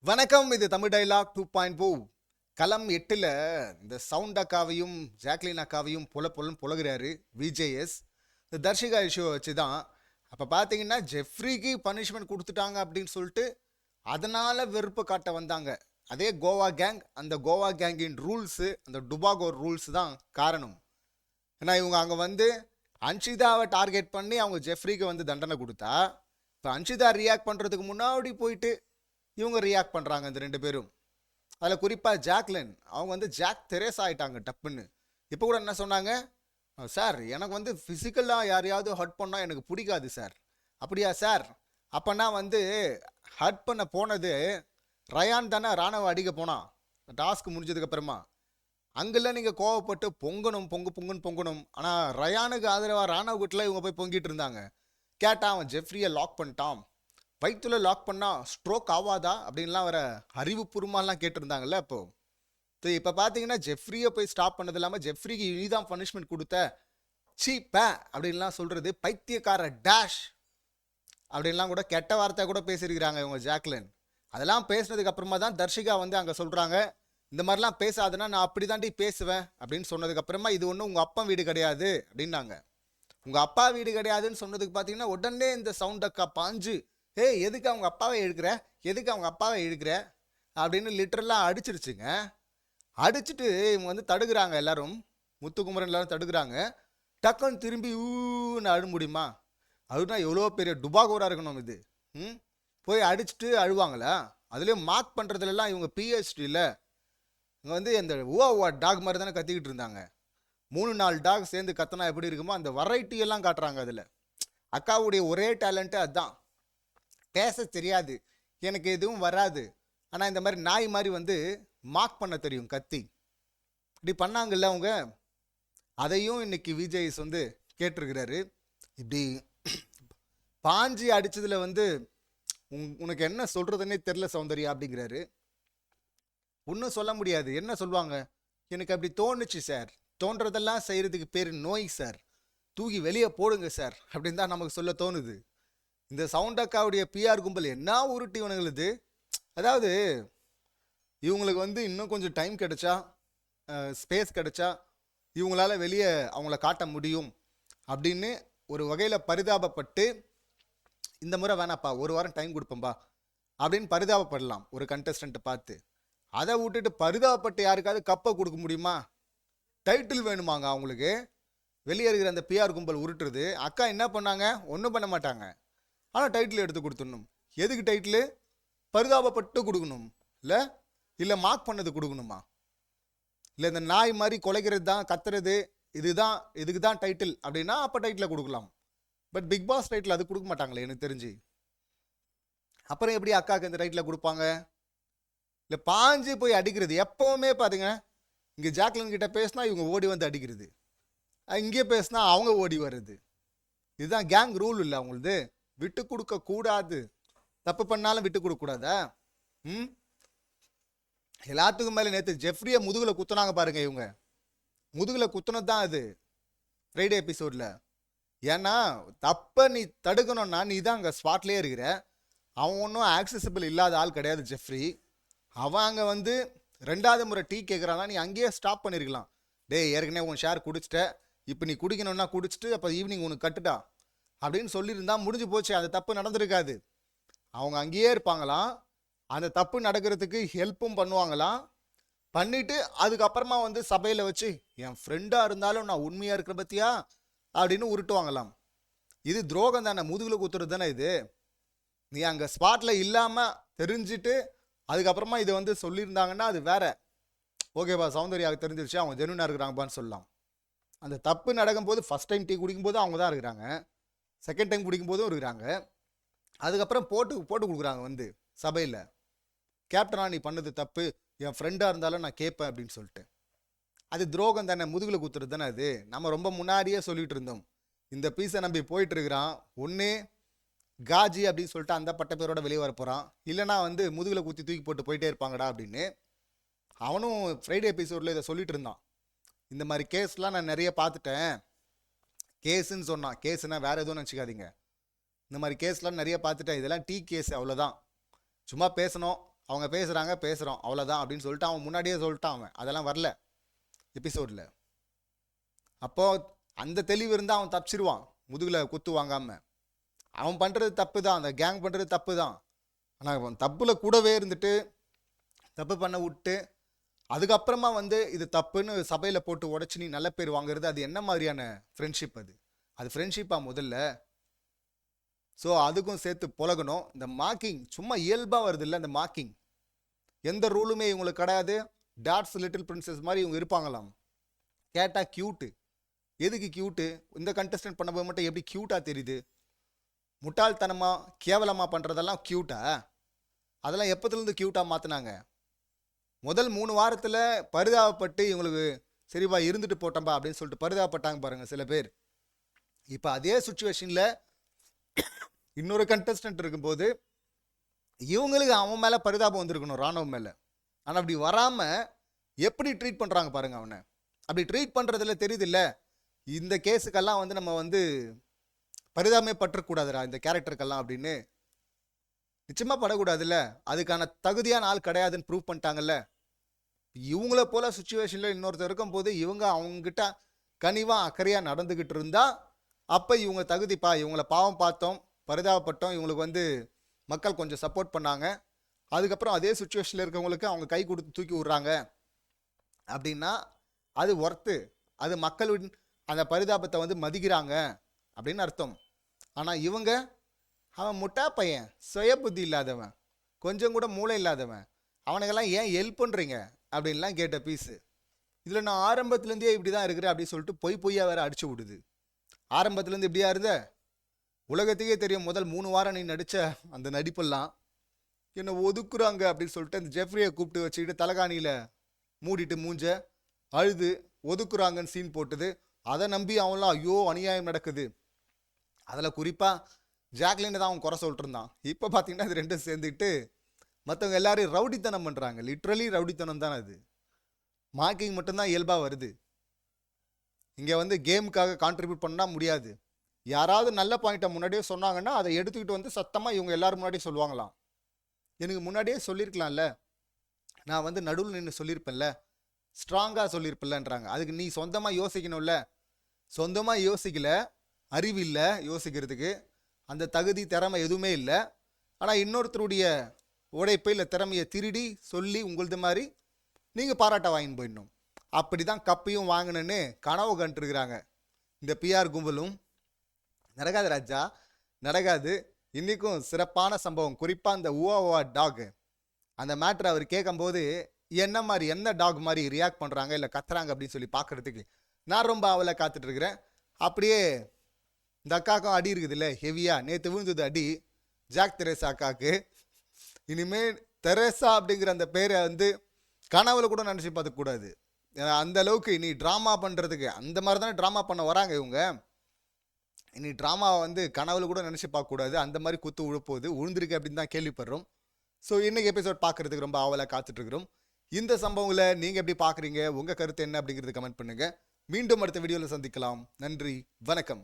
வணக்கம். இது தமிழ் டைலாக் 2.0. களம் 8ல் இந்த சவுண்ட் அக்காவையும் ஜாக்லின் அக்காவையும் பொலன்னு புலகுறாரு விஜேஎஸ். இந்த தர்ஷிகா இஷ்யூவை வச்சு தான் அப்போ பார்த்தீங்கன்னா ஜெஃப்ரிக்கு பனிஷ்மெண்ட் கொடுத்துட்டாங்க அப்படின்னு சொல்லிட்டு அதனால் வெறுப்பு காட்ட வந்தாங்க. அதே கோவா கேங், அந்த கோவா கேங்கின் ரூல்ஸு, அந்த டுபாகோ ரூல்ஸ் தான் காரணம். ஏன்னா இவங்க அங்கே வந்து அன்ஷிதாவை டார்கெட் பண்ணி அவங்க ஜெஃப்ரிக்கு வந்து தண்டனை கொடுத்தா, இப்போ அன்ஷிதா ரியாக்ட் பண்ணுறதுக்கு முன்னாடி போயிட்டு இவங்க ரியாக்ட் பண்ணுறாங்க இந்த ரெண்டு பேரும். அதில் குறிப்பாக ஜாக்லின் அவங்க வந்து ஜாக் தெரேஸ் ஆகிட்டாங்க டப்புன்னு. இப்போ கூட என்ன சொன்னாங்க, சார் எனக்கு வந்து ஃபிசிக்கலாக யாரையாவது ஹர்ட் பண்ணால் எனக்கு பிடிக்காது சார். அப்படியா சார்? அப்போனா வந்து ஹர்ட் பண்ண போனது ரயான் தானே ராணுவ அடிக்க போனான் டாஸ்க் முடிஞ்சதுக்கப்புறமா. அங்கெல்லாம் நீங்கள் கோவப்பட்டு பொங்குன்னு பொங்கணும். ஆனால் ரயானுக்கு ஆதரவாக ராணுவ வீட்டில் இவங்க போய் பொங்கிட்டு இருந்தாங்க. கேட்டால் அவன் ஜெஃப்ரியை லாக் பண்ணிட்டான், வயிற்றுல லாக் பண்ணால் ஸ்ட்ரோக் ஆவாதா அப்படின்லாம் வர அறிவுபூர்வமாலாம் கேட்டிருந்தாங்கல்ல. இப்போ பார்த்தீங்கன்னா ஜெஃப்ரியை போய் ஸ்டாப் பண்ணது இல்லாமல் ஜெஃப்ரிக்கு இனிதான் பனிஷ்மெண்ட் கொடுத்த சீப்ப அப்படின்லாம் சொல்கிறது பைத்தியக்கார டேஷ் அப்படின்லாம் கூட கெட்ட வார்த்தை கூட பேசியிருக்கிறாங்க இவங்க ஜாக்லின். அதெல்லாம் பேசினதுக்கு அப்புறமா தான் தர்ஷிகா வந்து அங்கே சொல்கிறாங்க, இந்த மாதிரிலாம் பேசாதுன்னா நான் அப்படி தாண்டி பேசுவேன் அப்படின்னு சொன்னதுக்கப்புறமா இது ஒன்றும் உங்கள் அப்பா வீடு கிடையாது அப்படின்னாங்க. உங்கள் அப்பா வீடு கிடையாதுன்னு சொன்னதுக்கு பார்த்தீங்கன்னா உடனே இந்த சவுண்ட் அக்கா பாஞ்சு, எதுக்கு அவங்க அப்பாவை இழுக்கிற அப்படின்னு லிட்டரலாக அடிச்சிருச்சுங்க. அடிச்சுட்டு இவங்க வந்து தடுக்கிறாங்க, எல்லாரும் முத்துக்குமரன் எல்லாரும் தடுக்கிறாங்க. டக்குன்னு திரும்பி ஊன்னு அழு முடியுமா? அழுனா எவ்வளோ பெரிய டுபாகோராக இருக்கணும் இது. போய் அடிச்சுட்டு அழுவாங்களா? அதுலேயும் மார்க் பண்ணுறதுலாம் இவங்க பிஹெச்டியில் இங்கே வந்து இந்த ஊவா டாக் மாதிரி தானே கத்திக்கிட்டு இருந்தாங்க. 3-4 டாக் சேர்ந்து கத்தனா எப்படி இருக்குமோ அந்த வெரைட்டியெல்லாம் காட்டுறாங்க. அதில் அக்காவுடைய ஒரே டேலண்ட்டு அதுதான், பேச தெரியாது, எனக்கு எதுவும் வராது, ஆனால் இந்த மாதிரி நாய் மாதிரி வந்து மார்க் பண்ண தெரியும் கத்தி. இப்படி பண்ணாங்கல்ல அவங்க. அதையும் இன்னைக்கு விஜய்ஸ் வந்து கேட்டிருக்கிறாரு. இப்படி பாஞ்சி அடித்ததில் வந்து உனக்கு என்ன சொல்கிறதுன்னே தெரில சௌந்தர்யா அப்படிங்கிறாரு. ஒன்றும் சொல்ல முடியாது. என்ன சொல்லுவாங்க, எனக்கு அப்படி தோணுச்சு சார், தோன்றதெல்லாம் செய்கிறதுக்கு பேர் நோய் சார், தூக்கி வெளியே போடுங்க சார் அப்படின்னு தான் நமக்கு சொல்ல தோணுது. இந்த சவுண்ட் அக்காவுடைய பிஆர் கும்பல் என்ன உருட்டி இவனுங்களுது. அதாவது இவங்களுக்கு வந்து இன்னும் கொஞ்சம் டைம் கிடைச்சா, ஸ்பேஸ் கிடைச்சா இவங்களால வெளியே அவங்கள காட்ட முடியும் அப்படின்னு ஒரு வகையில் பரிதாபப்பட்டு, இந்த முறை வேணாப்பா ஒரு வாரம் டைம் கொடுப்போம்பா அப்படின்னு பரிதாபப்படலாம் ஒரு கண்டஸ்டண்ட்டை பார்த்து. அதை விட்டுட்டு பரிதாபப்பட்டு யாருக்காவது கப்பை கொடுக்க முடியுமா? டைட்டில் வேணுமாங்க அவங்களுக்கு. வெளியே இருக்கிற அந்த பிஆர் கும்பல் உருட்டுறது. அக்கா என்ன பண்ணாங்க? ஒன்றும் பண்ண மாட்டாங்க, ஆனால் டைட்டில் எடுத்து கொடுத்துடணும். எதுக்கு டைட்டில்? பரிதாபப்பட்டு கொடுக்கணும் இல்லை மார்க் பண்ணது கொடுக்கணுமா? இல்லை இந்த நாய் மாதிரி குலைக்கிறது தான், கத்துறது, இதுக்கு தான் டைட்டில் அப்படின்னா அப்போ டைட்டில் கொடுக்கலாம். பட் பிக் பாஸ் டைட்டில் அது கொடுக்க மாட்டாங்களே எனக்கு தெரிஞ்சு. அப்புறம் எப்படி அக்காவுக்கு இந்த டைட்டில் கொடுப்பாங்க? இல்லை பாஞ்சு போய் அடிக்கிறது. எப்போவுமே பாருங்க, இங்கே ஜாக்லின் கிட்ட பேசினா இவங்க ஓடி வந்து அடிக்கிறது, இங்கே பேசினா அவங்க ஓடி வர்றது. இதுதான் கேங் ரூல் இல்லை அவங்களது. விட்டு கொடுக்க கூடாது, தப்பு பண்ணாலும் விட்டு கொடுக்க கூடாதா? எல்லாத்துக்கும் மேலே நேற்று ஜெஃப்ரியை முதுகில் குத்துனாங்க பாருங்க. இவங்க முதுகில் குத்துனது தான் அது ஃப்ரைடே எபிசோடில். ஏன்னா தப்பை நீ தடுக்கணும்னா நீ தான் அங்கே ஸ்பாட்லேயே இருக்கிற. அவன் ஒன்றும் ஆக்சசிபிள் இல்லாத ஆள் கிடையாது ஜெஃப்ரி. அவன் அங்கே வந்து 2வது முறை டீ கேட்குறான்னா நீ அங்கேயே ஸ்டாப் பண்ணியிருக்கலாம். ஏற்கனவே உன் ஷேர் குடிச்சிட்ட, இப்போ நீ குடிக்கணும்னா குடிச்சிட்டு அப்போ ஈவினிங் உனக்கு கட்டுட்டா அப்படின்னு சொல்லியிருந்தா முடிஞ்சு போச்சு. அந்த தப்பு நடந்திருக்காது. அவங்க அங்கேயே இருப்பாங்களாம், அந்த தப்பு நடக்கிறதுக்கு ஹெல்ப்பும் பண்ணுவாங்களாம். பண்ணிவிட்டு அதுக்கப்புறமா வந்து சபையில் வச்சு என் ஃப்ரெண்டாக இருந்தாலும் நான் உண்மையாக இருக்கிற பற்றியா அப்படின்னு உருட்டுவாங்களாம். இது துரோகம் தானே, முதுகில் குத்துறது தானே இது. நீ அங்கே ஸ்பாட்டில் இல்லாமல் தெரிஞ்சுட்டு அதுக்கப்புறமா இதை வந்து சொல்லியிருந்தாங்கன்னா அது வேற. ஓகேப்பா, சௌந்தர்யாவுக்கு தெரிஞ்சிருச்சு, அவங்க ஜெனுவனாக இருக்கிறாங்கப்பான்னு சொல்லலாம். அந்த தப்பு நடக்கும்போது ஃபஸ்ட் டைம் டீ குடிக்கும்போது அவங்க தான் இருக்கிறாங்க, செகண்ட் டைம் குடிக்கும்போதும் இருக்கிறாங்க. அதுக்கப்புறம் போட்டு கொடுக்குறாங்க வந்து சபையில், கேப்டனா நீ பண்ணது தப்பு, என் ஃப்ரெண்டாக இருந்தாலும் நான் கேட்பேன் அப்படின்னு சொல்லிட்டு. அது துரோகம் தானே, முதுகில் குத்துறது தானே அது. நம்ம ரொம்ப முன்னாடியே சொல்லிட்டு இருந்தோம், இந்த பீஸை நம்பி போயிட்டு இருக்கிறான், ஒன்று காஜி அப்படின்னு சொல்லிட்டு அந்த பட்ட பேரோட வெளியே வர போகிறான், இல்லைனா வந்து முதுகில் குத்தி தூக்கி போட்டு போயிட்டே இருப்பாங்கடா அப்படின்னு. அவனும் ஃப்ரைடே எபிசோடில் இதை சொல்லிட்டு இருந்தான். இந்த மாதிரி கேஸ்லாம் நான் நிறைய பார்த்துட்டேன். கேஸுன்னு சொன்னான், கேஸுன்னா வேறு எதுவும் நினச்சிக்காதீங்க. இந்த மாதிரி கேஸ்லாம் நிறைய பார்த்துட்டேன், இதெல்லாம் டீ கேஸ் அவ்வளோதான், சும்மா பேசணும், அவங்க பேசுகிறாங்க பேசுகிறோம் அவ்வளோதான் அப்படின்னு சொல்லிட்டு அவன் முன்னாடியே சொல்லிட்டான். அவன் அதெல்லாம் வரல எபிசோடில். அப்போது அந்த தெளிவு இருந்தால் அவன் தப்பிச்சிருவான் முதுகில் குத்து வாங்காமல். அவன் பண்ணுறது தப்பு தான், அந்த கேங் பண்ணுறது தப்பு தான். ஆனால் அவன் தப்பில் கூடவே இருந்துட்டு தப்பு பண்ண விட்டு அதுக்கப்புறமா வந்து இது தப்புன்னு சபையில் போட்டு உடச்சி நீ நல்ல பேர் வாங்குறது, அது என்ன மாதிரியான ஃப்ரெண்ட்ஷிப்? அது ஃப்ரெண்ட்ஷிப்பாக முதல்ல? ஸோ அதுக்கும் சேர்த்து புலகணும். இந்த மார்க்கிங் சும்மா இயல்பாக வருது இல்லை, இந்த மார்க்கிங் எந்த ரூலுமே இவங்களுக்கு கிடையாது. டாட்ஸ் லிட்டில் பிரின்சஸ் மாதிரி இவங்க இருப்பாங்களாம். கேட்டால் க்யூட்டு. எதுக்கு க்யூட்டு? இந்த கண்டஸ்டன்ட் பண்ணும்போது மட்டும் எப்படி க்யூட்டாக தெரியுது? முட்டாள்தனமாக கேவலமாக பண்ணுறதெல்லாம் க்யூட்டா? அதெல்லாம் எப்போதுலேருந்து க்யூட்டாக மாற்றினாங்க? முதல் 3 வாரத்தில் பரிதாபப்பட்டு இவங்களுக்கு சரிப்பா இருந்துட்டு போட்டோம்பா அப்படின்னு சொல்லிட்டு பரிதாபப்பட்டாங்க பாருங்கள் சில பேர். இப்போ அதே சுச்சுவேஷனில் இன்னொரு கண்டஸ்டன்ட் இருக்கும்போது இவங்களுக்கு அவன் மேலே பரிதாபம் வந்திருக்கணும், ராணுவம் மேலே. ஆனால் அப்படி வராமல் எப்படி ட்ரீட் பண்ணுறாங்க பாருங்கள் அவனை. அப்படி ட்ரீட் பண்ணுறதுல தெரியுது இல்லை, இந்த கேஸுக்கெல்லாம் வந்து நம்ம வந்து பரிதாபமே பற்றக்கூடாதுடா இந்த கேரக்டருக்கெல்லாம் அப்படின்னு. நிச்சயமாக படக்கூடாதுல்ல, அதுக்கான தகுதியான ஆள் கிடையாதுன்னு ப்ரூவ் பண்ணிட்டாங்கல்ல. இவங்கள போல சுச்சுவேஷனில் இன்னொருத்தர் இருக்கும்போது இவங்க அவங்ககிட்ட கனிவாக அக்கறையாக நடந்துக்கிட்டு இருந்தா அப்போ இவங்க தகுதிப்பா, இவங்கள பாவம் பார்த்தோம், பரிதாபப்பட்டோம், இவங்களுக்கு வந்து மக்கள் கொஞ்சம் சப்போர்ட் பண்ணாங்க, அதுக்கப்புறம் அதே சுச்சுவேஷனில் இருக்கவங்களுக்கு அவங்க கை கொடுத்து தூக்கி விட்றாங்க அப்படின்னா அது ஒர்த்து, அது மக்களின் அந்த பரிதாபத்தை வந்து மதிக்கிறாங்க அப்படின்னு அர்த்தம். ஆனால் இவங்க அவன் முட்டா பையன், சுய புத்தி இல்லாதவன், கொஞ்சம் கூட மூளை இல்லாதவன், அவனுக்கெல்லாம் ஏன் ஹெல்ப் பண்ணுறீங்க அப்படின்லாம் கேட்ட பீஸு. இதில் நான் ஆரம்பத்துலேருந்தே இப்படி தான் இருக்கிறேன் அப்படின்னு சொல்லிட்டு பொய்யா வேறு அடிச்சு விடுது. ஆரம்பத்துலேருந்து இப்படியா இருந்த? உலகத்துக்கே தெரியும் முதல் 3 வாரம் நீ நடித்த அந்த நடிப்பெல்லாம் என்னை ஒதுக்குறாங்க அப்படின்னு சொல்லிட்டு அந்த ஜெஃப்ரியை கூப்பிட்டு வச்சுக்கிட்டு தலைகாணியில் மூடிட்டு மூஞ்ச அழுது ஒதுக்குறாங்கன்னு சீன் போட்டுது. அதை நம்பி அவன்லாம் ஐயோ அநியாயம் நடக்குது. அதில் குறிப்பாக ஜாக்லினை தான் அவன் குறை சொல்லிட்டு இருந்தான். இப்போ பார்த்தீங்கன்னா இது ரெண்டும் சேர்ந்துக்கிட்டு மற்றவங்க எல்லாரும் ரவுடித்தனம் பண்ணுறாங்க. லிட்ரலி ரவுடித்தனம் தானே அது. மார்க்கிங் மட்டும்தான் இயல்பாக வருது. இங்கே வந்து கேமுக்காக கான்ட்ரிபியூட் பண்ணால் முடியாது. யாராவது நல்ல பாயிண்ட்டை முன்னாடியே சொன்னாங்கன்னா அதை எடுத்துக்கிட்டு வந்து சத்தமாக இவங்க எல்லோரும் முன்னாடியே சொல்லுவாங்களாம். எனக்கு முன்னாடியே சொல்லியிருக்கலாம்ல, நான் வந்து நடுவில் நின்று சொல்லியிருப்பேன்ல, ஸ்ட்ராங்காக சொல்லியிருப்பில்லன்றாங்க. அதுக்கு நீ சொந்தமாக யோசிக்கணும்ல. சொந்தமாக யோசிக்கல, அறிவு இல்லை யோசிக்கிறதுக்கு, அந்த தகுதி திறமை எதுவுமே இல்லை. ஆனால் இன்னொருத்தருடைய உழைப்பை இல்லை திறமையை திருடி சொல்லி உங்களது மாதிரி நீங்கள் பாராட்ட வாங்கின்னு போயிடணும். அப்படி தான் கப்பையும் வாங்கினேன்னு கனவு கண்டுருக்குறாங்க இந்த பிஆர் கும்பலும். நடக்காது ராஜா, நடக்காது. இன்றைக்கும் சிறப்பான சம்பவம். குறிப்பாக அந்த ஊவா டாக் அந்த மேட்ரு அவர் கேட்கும்போது என்ன மாதிரி, என்ன டாக் மாதிரி ரியாக்ட் பண்ணுறாங்க இல்லை கத்துறாங்க அப்படின்னு சொல்லி பார்க்குறதுக்கு நான் ரொம்ப அவளை காத்துட்ருக்குறேன். அப்படியே இந்த அக்காக்கும் அடி இருக்குது இல்லை ஹெவியாக, நேற்று விழுந்தது அடி ஜாக் தெரேசா அக்காவுக்கு. இனிமேல் தெரேசா அப்படிங்கிற அந்த பேரை வந்து கனவுல கூட நினச்சி பார்த்துக்கூடாது. அந்த அளவுக்கு இனி ட்ராமா பண்ணுறதுக்கு அந்த மாதிரி தானே ட்ராமா பண்ண வராங்க இவங்க. இனி ட்ராமாவை வந்து கனவுல கூட நினச்சி பார்க்கக்கூடாது. அந்த மாதிரி குத்து உழுப்போது உழுந்திருக்கு அப்படின்னு தான் கேள்விப்படுறோம். ஸோ இன்றைக்கி எபிசோட் பார்க்குறதுக்கு ரொம்ப ஆவலாக காத்துட்ருக்குறோம். இந்த சம்பவங்களை நீங்கள் எப்படி பார்க்குறீங்க, உங்கள் கருத்து என்ன அப்படிங்கிறது கமெண்ட் பண்ணுங்கள். மீண்டும் அடுத்த வீடியோவில் சந்திக்கலாம். நன்றி, வணக்கம்.